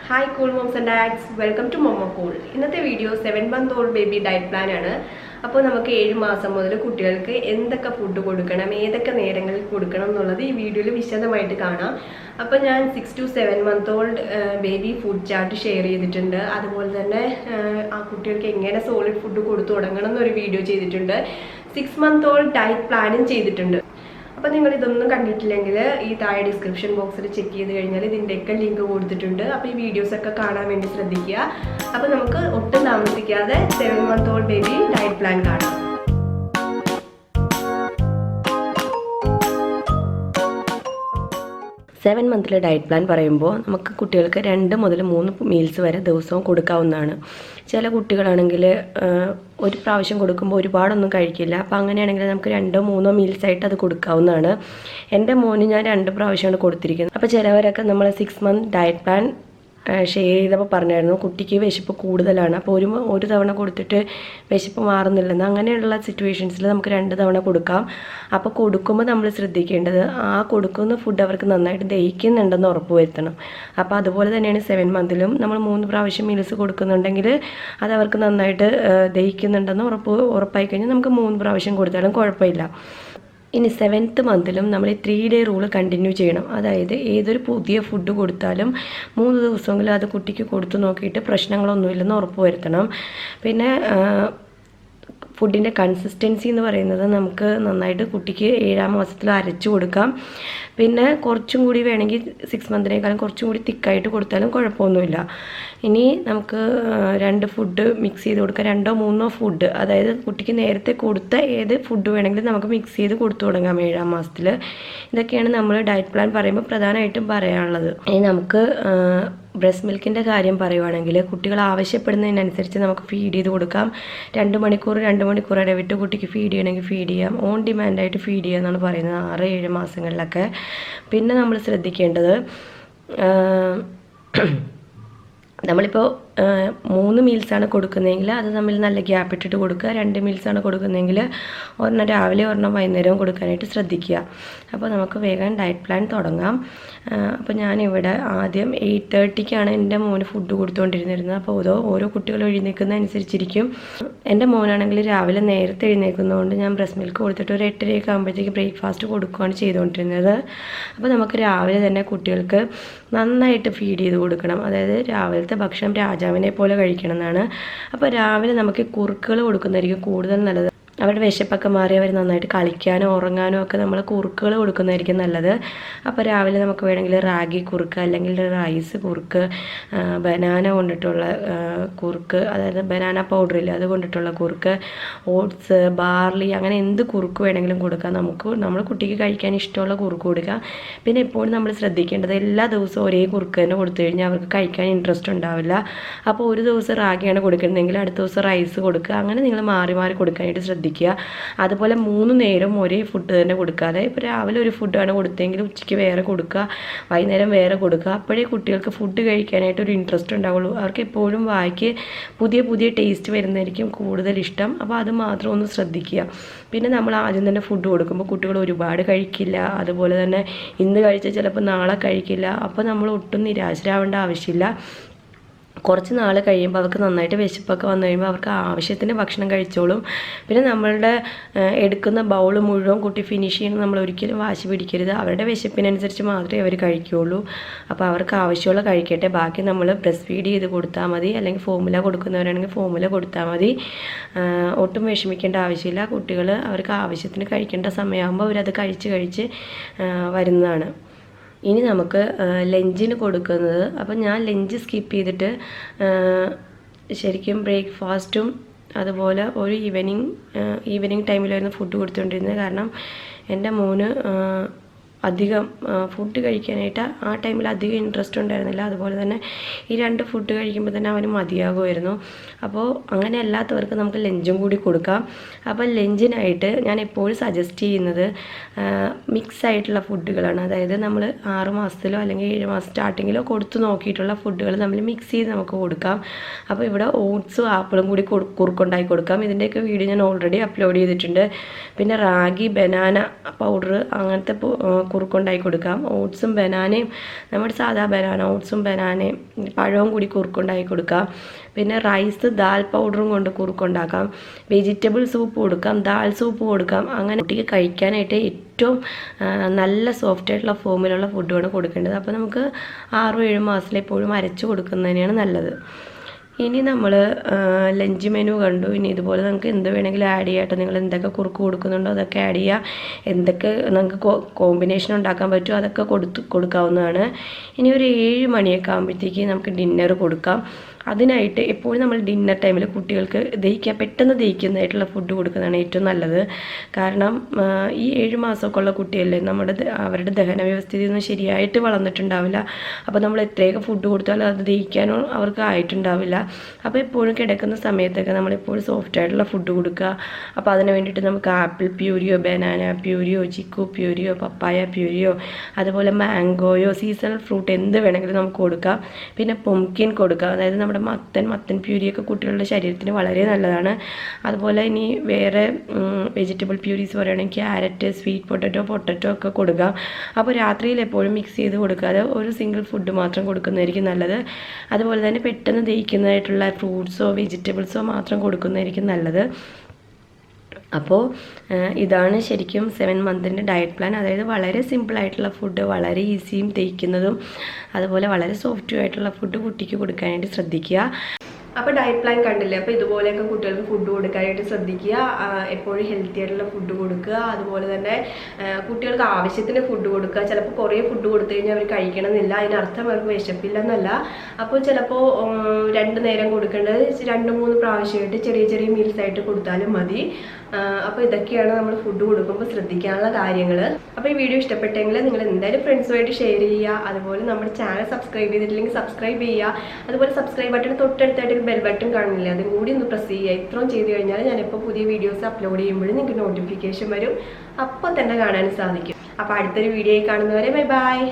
Hi cool moms and dads, welcome to Momo Cool. ഇന്നത്തെ video 7-month-old baby diet plan ആണ്. അപ്പോൾ നമുക്ക് 7 മാസം മുതൽ കുട്ടികൾക്ക് എന്തൊക്കെ ഫുഡ് കൊടുക്കണം, ഏതൊക്കെ നേരങ്ങളിൽ കൊടുക്കണം എന്നുള്ളത് ഈ വീഡിയോയിൽ വിശദമായിട്ട് കാണാം. അപ്പോൾ ഞാൻ 6 to 7-month-old baby food chart share ചെയ്തിട്ടുണ്ട്. അതുപോലെ തന്നെ ആ കുട്ടികൾക്ക് എങ്ങനെ സോളിഡ് ഫുഡ് കൊടുത്തു തുടങ്ങണം എന്നൊരു വീഡിയോ ചെയ്തിട്ടുണ്ട്. 6-month-old ഡയറ്റ് പ്ലാനും ചെയ്തിട്ടുണ്ട്. അപ്പോൾ നിങ്ങൾ ഇതൊന്നും കണ്ടിട്ടില്ലെങ്കിൽ ഈ താഴെ ഡിസ്ക്രിപ്ഷൻ ബോക്സിൽ ചെക്ക് ചെയ്ത് കഴിഞ്ഞാൽ ഇതിൻ്റെയൊക്കെ ലിങ്ക് കൊടുത്തിട്ടുണ്ട്. അപ്പോൾ ഈ വീഡിയോസൊക്കെ കാണാൻ വേണ്ടി ശ്രദ്ധിക്കുക. അപ്പോൾ നമുക്ക് ഒട്ടും താമസിക്കാതെ 7-month-old ബേബി ഡയറ്റ് പ്ലാൻ കാണാം. 7 മന്തിലെ ഡയറ്റ് പ്ലാൻ പറയുമ്പോൾ നമുക്ക് കുട്ടികൾക്ക് 2 മുതൽ 3 മീൽസ് വരെ ദിവസവും കൊടുക്കാവുന്നതാണ്. ചില കുട്ടികളാണെങ്കിൽ ഒരു പ്രാവശ്യം കൊടുക്കുമ്പോൾ ഒരുപാടൊന്നും കഴിക്കില്ല. അപ്പോൾ അങ്ങനെയാണെങ്കിൽ നമുക്ക് 2-3 മീൽസായിട്ട് അത് കൊടുക്കാവുന്നതാണ്. എൻ്റെ മോന് ഞാൻ 2 പ്രാവശ്യമാണ് കൊടുത്തിരിക്കുന്നത്. അപ്പോൾ ചിലവരൊക്കെ നമ്മൾ 6 മന്ത് ഡയറ്റ് പ്ലാൻ ഷെയർ ചെയ്തപ്പോൾ പറഞ്ഞായിരുന്നു കുട്ടിക്ക് വിശപ്പ് കൂടുതലാണ്, അപ്പോൾ ഒരു തവണ കൊടുത്തിട്ട് വിശപ്പ് മാറുന്നില്ലെന്ന്. അങ്ങനെയുള്ള സിറ്റുവേഷൻസിൽ നമുക്ക് 2 തവണ കൊടുക്കാം. അപ്പോൾ കൊടുക്കുമ്പോൾ നമ്മൾ ശ്രദ്ധിക്കേണ്ടത് ആ കൊടുക്കുന്ന ഫുഡ് അവർക്ക് നന്നായിട്ട് ദഹിക്കുന്നുണ്ടെന്ന് ഉറപ്പ് വരുത്തണം. അപ്പോൾ അതുപോലെ തന്നെയാണ് 7 മന്തിലും നമ്മൾ 3 പ്രാവശ്യം മീൽസ് കൊടുക്കുന്നുണ്ടെങ്കിൽ അത് അവർക്ക് നന്നായിട്ട് ദഹിക്കുന്നുണ്ടെന്ന് ഉറപ്പായി കഴിഞ്ഞാൽ നമുക്ക് 3 പ്രാവശ്യം കൊടുത്താലും കുഴപ്പമില്ല. ഇനി 7th മന്തിലും നമ്മൾ 3 ഡേ റൂൾ കണ്ടിന്യൂ ചെയ്യണം. അതായത് ഏതൊരു പുതിയ ഫുഡ് കൊടുത്താലും 3 ദിവസമെങ്കിലും അത് കുട്ടിക്ക് കൊടുത്തു നോക്കിയിട്ട് പ്രശ്നങ്ങളൊന്നുമില്ലെന്ന് ഉറപ്പ് വരുത്തണം. പിന്നെ ഫുഡിൻ്റെ കൺസിസ്റ്റൻസി എന്ന് പറയുന്നത് നമുക്ക് നന്നായിട്ട് കുട്ടിക്ക് 7-ാം മാസത്തിൽ അരച്ചു കൊടുക്കാം. പിന്നെ കുറച്ചും കൂടി വേണമെങ്കിൽ 6 മന്തിനേക്കാളും കുറച്ചും കൂടി തിക്കായിട്ട് കൊടുത്താലും കുഴപ്പമൊന്നുമില്ല. ഇനി നമുക്ക് 2 ഫുഡ് മിക്സ് ചെയ്ത് കൊടുക്കാം. 2-3 ഫുഡ്, അതായത് കുട്ടിക്ക് നേരത്തെ കൊടുത്ത ഏത് ഫുഡ് വേണമെങ്കിലും നമുക്ക് മിക്സ് ചെയ്ത് കൊടുത്തു തുടങ്ങാം 7-ാം മാസത്തിൽ. ഇതൊക്കെയാണ് നമ്മൾ ഡയറ്റ് പ്ലാൻ പറയുമ്പോൾ പ്രധാനമായിട്ടും പറയാനുള്ളത്. ഇനി നമുക്ക് ബ്രസ്റ്റ് മിൽക്കിൻ്റെ കാര്യം പറയുവാണെങ്കിൽ കുട്ടികൾ ആവശ്യപ്പെടുന്നതിനനുസരിച്ച് നമുക്ക് ഫീഡ് ചെയ്ത് കൊടുക്കാം. 2 മണിക്കൂർ ഇടവിട്ട് കുട്ടിക്ക് ഫീഡ് ചെയ്യണമെങ്കിൽ ഫീഡ് ചെയ്യാം. ഓൺ ഡിമാൻഡായിട്ട് ഫീഡ് ചെയ്യുക എന്നാണ് പറയുന്നത് 6-7 മാസങ്ങളിലൊക്കെ. പിന്നെ നമ്മൾ ശ്രദ്ധിക്കേണ്ടത് നമ്മളിപ്പോൾ 3 മീൽസാണ് കൊടുക്കുന്നതെങ്കിൽ അത് തമ്മിൽ നല്ല ഗ്യാപ്പ് ഇട്ടിട്ട് കൊടുക്കുക. 2 മീൽസാണ് കൊടുക്കുന്നതെങ്കിൽ ഒരെണ്ണം രാവിലെ ഒരെണ്ണം വൈകുന്നേരവും കൊടുക്കാനായിട്ട് ശ്രദ്ധിക്കുക. അപ്പോൾ നമുക്ക് വേഗം ഡയറ്റ് പ്ലാൻ തുടങ്ങാം. അപ്പോൾ ഞാനിവിടെ ആദ്യം 8:30-ക്കാണ് എൻ്റെ മോന് ഫുഡ് കൊടുത്തുകൊണ്ടിരുന്നിരുന്നത്. അപ്പോൾ ഓരോ കുട്ടികൾ എഴുന്നേൽക്കുന്നതനുസരിച്ചിരിക്കും. എൻ്റെ മോനാണെങ്കിൽ രാവിലെ നേരത്തെ എഴുന്നേൽക്കുന്നതുകൊണ്ട് ഞാൻ ബ്രസ്റ്റ് മിൽക്ക് കൊടുത്തിട്ട് ഒരു 8:30 ആകുമ്പോഴത്തേക്ക് ബ്രേക്ക്ഫാസ്റ്റ് കൊടുക്കുകയാണ് ചെയ്തുകൊണ്ടിരുന്നത്. അപ്പോൾ നമുക്ക് രാവിലെ തന്നെ കുട്ടികൾക്ക് നന്നായിട്ട് ഫീഡ് ചെയ്ത് കൊടുക്കണം. അതായത് രാവിലത്തെ ഭക്ഷണം രാജാവിനെ പോലെ കഴിക്കണം എന്നാണ്. അപ്പോൾ രാവിലെ നമുക്ക് കുറുക്കുകൾ കൊടുക്കുന്നതായിരിക്കും കൂടുതൽ നല്ലത്. അവരുടെ വിശപ്പൊക്കെ മാറി അവർ നന്നായിട്ട് കളിക്കാനോ ഉറങ്ങാനോ ഒക്കെ നമ്മൾ കുറുക്കുകൾ കൊടുക്കുന്നതായിരിക്കും നല്ലത്. അപ്പോൾ രാവിലെ നമുക്ക് വേണമെങ്കിൽ റാഗി കുറുക്ക്, അല്ലെങ്കിൽ റൈസ് കുറുക്ക്, ബനാന കൊണ്ടിട്ടുള്ള കുറുക്ക്, അതായത് ബനാന പൗഡറില്ല അത് കൊണ്ടിട്ടുള്ള കുറുക്ക്, ഓട്സ്, ബാർലി, അങ്ങനെ എന്ത് കുറുക്ക് വേണമെങ്കിലും കൊടുക്കാം. നമ്മൾ കുട്ടിക്ക് കഴിക്കാൻ ഇഷ്ടമുള്ള കുറുക്ക് കൊടുക്കാം. പിന്നെ എപ്പോഴും നമ്മൾ ശ്രദ്ധിക്കേണ്ടത് എല്ലാ ദിവസവും ഒരേ കുറുക്ക് തന്നെ കൊടുത്തു കഴിഞ്ഞാൽ അവർക്ക് കഴിക്കാൻ ഇൻട്രസ്റ്റ് ഉണ്ടാവില്ല. അപ്പോൾ ഒരു ദിവസം റാഗിയാണ് കൊടുക്കുന്നതെങ്കിൽ അടുത്ത ദിവസം റൈസ് കൊടുക്കുക. അങ്ങനെ നിങ്ങൾ മാറി മാറി കൊടുക്കാനായിട്ട് ശ്രദ്ധിക്കുക. അതുപോലെ 3 നേരം ഒരേ ഫുഡ് തന്നെ കൊടുക്കാതെ, ഇപ്പോൾ രാവിലെ ഒരു ഫുഡാണ് കൊടുത്തതെങ്കിൽ ഉച്ചയ്ക്ക് വേറെ കൊടുക്കുക, വൈകുന്നേരം വേറെ കൊടുക്കുക. അപ്പോഴേ കുട്ടികൾക്ക് ഫുഡ് കഴിക്കാനായിട്ട് ഒരു ഇൻട്രസ്റ്റ് ഉണ്ടാവുള്ളൂ. അവർക്ക് എപ്പോഴും വായിക്ക് പുതിയ പുതിയ ടേസ്റ്റ് വരുന്നതായിരിക്കും കൂടുതൽ ഇഷ്ടം. അപ്പോൾ അത് മാത്രം ഒന്ന് ശ്രദ്ധിക്കുക. പിന്നെ നമ്മൾ ആദ്യം തന്നെ ഫുഡ് കൊടുക്കുമ്പോൾ കുട്ടികൾ ഒരുപാട് കഴിക്കില്ല. അതുപോലെ തന്നെ ഇന്ന് കഴിച്ചാൽ ചിലപ്പോൾ നാളെ കഴിക്കില്ല. അപ്പോൾ നമ്മൾ ഒട്ടും നിരാശരാവേണ്ട ആവശ്യമില്ല. കുറച്ച് നാൾ കഴിയുമ്പോൾ അവർക്ക് നന്നായിട്ട് വിശപ്പൊക്കെ വന്നു കഴിയുമ്പോൾ അവർക്ക് ആവശ്യത്തിന് ഭക്ഷണം കഴിച്ചോളും. പിന്നെ നമ്മളുടെ എടുക്കുന്ന ബൗൾ മുഴുവൻ കുട്ടി ഫിനിഷ് ചെയ്യണം നമ്മൾ ഒരിക്കലും വാശി പിടിക്കരുത്. അവരുടെ വിശപ്പിനനുസരിച്ച് മാത്രമേ അവർ കഴിക്കുകയുള്ളൂ. അപ്പോൾ അവർക്ക് ആവശ്യമുള്ള കഴിക്കട്ടെ, ബാക്കി നമ്മൾ ബ്രസ്റ്റ് ഫീഡ് ചെയ്ത് കൊടുത്താൽ മതി. അല്ലെങ്കിൽ ഫോമുല കൊടുക്കുന്നവരാണെങ്കിൽ ഫോമുല കൊടുത്താൽ മതി. ഒട്ടും വിഷമിക്കേണ്ട ആവശ്യമില്ല. കുട്ടികൾ അവർക്ക് ആവശ്യത്തിന് കഴിക്കേണ്ട സമയമാകുമ്പോൾ അവരത് കഴിച്ച് വരുന്നതാണ്. ഇനി നമുക്ക് ലഞ്ചിന് കൊടുക്കുന്നത്, അപ്പം ഞാൻ ലഞ്ച് സ്കിപ്പ് ചെയ്തിട്ട് ശരിക്കും ബ്രേക്ക്ഫാസ്റ്റും അതുപോലെ ഒരു ഈവനിങ് ടൈമിലായിരുന്നു ഫുഡ് കൊടുത്തുകൊണ്ടിരുന്നത്. കാരണം എൻ്റെ മോന് അധികം ഫുഡ് കഴിക്കാനായിട്ട് ആ ടൈമിൽ അധികം ഇൻട്രസ്റ്റ് ഉണ്ടായിരുന്നില്ല. അതുപോലെ തന്നെ ഈ 2 ഫുഡ് കഴിക്കുമ്പോൾ തന്നെ അവന് മതിയാകുമായിരുന്നു. അപ്പോൾ അങ്ങനെ അല്ലാത്തവർക്ക് നമുക്ക് ലഞ്ചും കൂടി കൊടുക്കാം. അപ്പോൾ ലഞ്ചിനായിട്ട് ഞാൻ എപ്പോഴും സജസ്റ്റ് ചെയ്യുന്നത് മിക്സ് ആയിട്ടുള്ള ഫുഡുകളാണ്. അതായത് നമ്മൾ 6 മാസത്തിലോ അല്ലെങ്കിൽ 7 മാസം സ്റ്റാർട്ടിങ്ങിലോ കൊടുത്തു നോക്കിയിട്ടുള്ള ഫുഡുകൾ നമ്മൾ മിക്സ് ചെയ്ത് നമുക്ക് കൊടുക്കാം. അപ്പോൾ ഇവിടെ ഓട്സും ആപ്പിളും കൂടി കുറുക്കുണ്ടാക്കി കൊടുക്കാം. ഇതിൻ്റെയൊക്കെ വീഡിയോ ഞാൻ ഓൾറെഡി അപ്ലോഡ് ചെയ്തിട്ടുണ്ട്. പിന്നെ റാഗി, ബനാന പൗഡർ, അങ്ങനത്തെ കുറുക്കുണ്ടാക്കി കൊടുക്കാം. ഓട്സും ബനാനയും നമ്മുടെ സാധാ ബനാന ഓട്സും ബനാനയും പഴവും കൂടി കുറുക്കുണ്ടാക്കി കൊടുക്കാം. പിന്നെ റൈസ് ദാൽ പൗഡറും കൊണ്ട് കുറുക്കുണ്ടാക്കാം. വെജിറ്റബിൾ സൂപ്പ് കൊടുക്കാം, ദാൽ സൂപ്പ് കൊടുക്കാം. അങ്ങനെ കുട്ടിക്ക് കഴിക്കാനായിട്ട് ഏറ്റവും നല്ല സോഫ്റ്റ് ആയിട്ടുള്ള ഫോമിലുള്ള ഫുഡുമാണ് കൊടുക്കേണ്ടത്. അപ്പോൾ നമുക്ക് 6-7 മാസത്തിൽ എപ്പോഴും അരച്ച് കൊടുക്കുന്നതന്നെയാണ് നല്ലത്. ഇനി നമ്മൾ ലഞ്ച് മെനു കണ്ടു. ഇനി ഇതുപോലെ നമുക്ക് എന്ത് വേണമെങ്കിലും ആഡ് ചെയ്യാട്ടോ. നിങ്ങൾ എന്തൊക്കെ കുറുക്ക് കൊടുക്കുന്നുണ്ടോ അതൊക്കെ ആഡ് ചെയ്യുക. എന്തൊക്കെ നമുക്ക് കോമ്പിനേഷൻ ഉണ്ടാക്കാൻ പറ്റുമോ അതൊക്കെ കൊടുക്കാവുന്നതാണ്. ഇനി ഒരു 7 മണിയൊക്കെ ആകുമ്പോഴത്തേക്ക് നമുക്ക് ഡിന്നർ കൊടുക്കാം. അതിനായിട്ട് എപ്പോഴും നമ്മൾ ഡിന്നർ ടൈമിൽ കുട്ടികൾക്ക് പെട്ടെന്ന് ദഹിക്കുന്നതായിട്ടുള്ള ഫുഡ് കൊടുക്കുന്നതാണ് ഏറ്റവും നല്ലത്. കാരണം ഈ 7 മാസമൊക്കെ ഉള്ള കുട്ടിയല്ലേ, അവരുടെ ദഹന വ്യവസ്ഥയൊന്നും ശരിയായിട്ട് വളർന്നിട്ടുണ്ടാവില്ല. അപ്പോൾ നമ്മൾ എത്രയൊക്കെ ഫുഡ് കൊടുത്താലും അത് ദഹിക്കാനോ അവർക്ക് ആയിട്ടുണ്ടാവില്ല. അപ്പോൾ എപ്പോഴും കിടക്കുന്ന സമയത്തൊക്കെ നമ്മളെപ്പോഴും സോഫ്റ്റ് ആയിട്ടുള്ള ഫുഡ് കൊടുക്കുക. അപ്പോൾ അതിന് വേണ്ടിയിട്ട് നമുക്ക് ആപ്പിൾ പ്യൂരിയോ, ബനാന പ്യൂരിയോ, ചിക്കു പ്യൂരിയോ, പപ്പായ പ്യൂരിയോ, അതുപോലെ മാംഗോയോ, സീസണൽ ഫ്രൂട്ട് എന്ത് വേണമെങ്കിലും നമുക്ക് കൊടുക്കാം. പിന്നെ പുംകിൻ കൊടുക്കാം, അതായത് നമ്മുടെ മത്തൻ പ്യൂരിയൊക്കെ കുട്ടികളുടെ ശരീരത്തിന് വളരെ നല്ലതാണ്. അതുപോലെ ഇനി വേറെ വെജിറ്റബിൾ പ്യൂരീസ് പറയുകയാണെങ്കിൽ ക്യാരറ്റ്, സ്വീറ്റ് പൊട്ടറ്റോ ഒക്കെ കൊടുക്കാം. അപ്പോൾ രാത്രിയിൽ എപ്പോഴും മിക്സ് ചെയ്ത് കൊടുക്കാതെ ഒരു സിംഗിൾ ഫുഡ് മാത്രം കൊടുക്കുന്നതായിരിക്കും നല്ലത്. അതുപോലെ തന്നെ പെട്ടെന്ന് ദഹിക്കുന്നതായിട്ടുള്ള ഫ്രൂട്ട്സോ വെജിറ്റബിൾസോ മാത്രം കൊടുക്കുന്നതായിരിക്കും നല്ലത്. അപ്പോൾ ഇതാണ് ശരിക്കും 7 മന്തിൻ്റെ ഡയറ്റ് പ്ലാൻ. അതായത് വളരെ സിമ്പിളായിട്ടുള്ള ഫുഡ്, വളരെ ഈസിയും ദഹിക്കുന്നതും അതുപോലെ വളരെ സോഫ്റ്റും ആയിട്ടുള്ള ഫുഡ് കുട്ടിക്ക് കൊടുക്കാനായിട്ട് ശ്രദ്ധിക്കുക. അപ്പോൾ ഡയറ്റ് പ്ലാൻ കണ്ടില്ലേ. അപ്പോൾ ഇതുപോലെയൊക്കെ കുട്ടികൾക്ക് ഫുഡ് കൊടുക്കാനായിട്ട് ശ്രദ്ധിക്കുക. എപ്പോഴും ഹെൽത്തി ആയിട്ടുള്ള ഫുഡ് കൊടുക്കുക. അതുപോലെ തന്നെ കുട്ടികൾക്ക് ആവശ്യത്തിന് ഫുഡ് കൊടുക്കുക. ചിലപ്പോൾ കുറേ ഫുഡ് കൊടുത്തു കഴിഞ്ഞാൽ അവർ കഴിക്കണമെന്നില്ല, അതിനർത്ഥം അവർക്ക് വിശപ്പില്ലെന്നല്ല. അപ്പോൾ ചിലപ്പോൾ 2 നേരം കൊടുക്കേണ്ടത് 2-3 പ്രാവശ്യമായിട്ട് ചെറിയ മീൽസ് ആയിട്ട് കൊടുത്താലും മതി. അപ്പോൾ ഇതൊക്കെയാണ് നമ്മൾ ഫുഡ് കൊടുക്കുമ്പോൾ ശ്രദ്ധിക്കാനുള്ള കാര്യങ്ങൾ. അപ്പോൾ ഈ വീഡിയോ ഇഷ്ടപ്പെട്ടെങ്കിൽ നിങ്ങൾ എന്തായാലും ഫ്രണ്ട്സുമായിട്ട് ഷെയർ ചെയ്യുക. അതുപോലെ നമ്മുടെ ചാനൽ സബ്സ്ക്രൈബ് ചെയ്തിട്ടില്ലെങ്കിൽ സബ്സ്ക്രൈബ് ചെയ്യുക. അതുപോലെ സബ്സ്ക്രൈബ് ബട്ടൺ തൊട്ടടുത്തായിട്ട് ബെൽ ബട്ടൺ കാണില്ലേ, അതും കൂടി ഒന്ന് പ്രസ് ചെയ്യുക. ഇത്രയും ചെയ്ത് കഴിഞ്ഞാൽ ഞാനിപ്പോൾ പുതിയ വീഡിയോസ് അപ്ലോഡ് ചെയ്യുമ്പോഴും നിങ്ങൾക്ക് നോട്ടിഫിക്കേഷൻ വരും, അപ്പോൾ തന്നെ കാണാൻ സാധിക്കും. അപ്പോൾ അടുത്തൊരു വീഡിയോയിൽ കാണുന്നവരെ ബൈ.